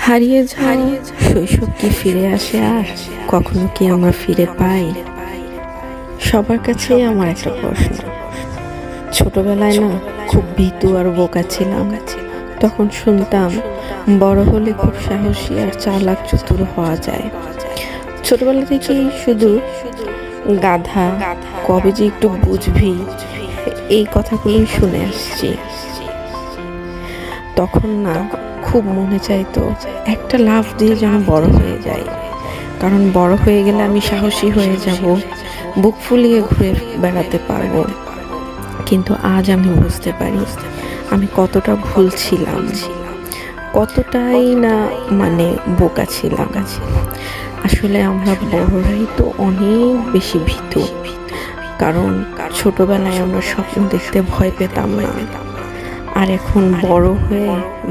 হারিয়ে যাওয়া শৈশব কি ফিরে আসে আর কখনো কি আমরা ফিরে পাই? সবার কাছেই আমার একটা প্রশ্ন। ছোটবেলায় না খুব ভীতু আর বোকা ছিলাম। তখন শুনতাম বড় হলে খুব সাহসী আর চালাক চতুর হওয়া যায়। ছোটবেলা থেকেই শুধু গাধা, কবে যে একটু বুঝবি, এই কথাগুলোই শুনে আসছি। তখন না খুব মনে চাইতো একটা লাফ দিয়ে যেন বড় হয়ে যায়, কারণ বড় হয়ে গেলে আমি সাহসী হয়ে যাব, বুক ফুলিয়ে ঘুরে বেড়াতে পারবো। কিন্তু আজ আমি বুঝতে পারি আমি কতটা ভুল ছিলাম, কতটাই না বোকা ছিলাম। আসলে আমরা বড়রাই তো অনেক বেশি ভীতু, কারণ ছোটবেলায় আমরা স্বপ্ন দেখতে ভয় পেতাম না, আর এখন বড় হয়ে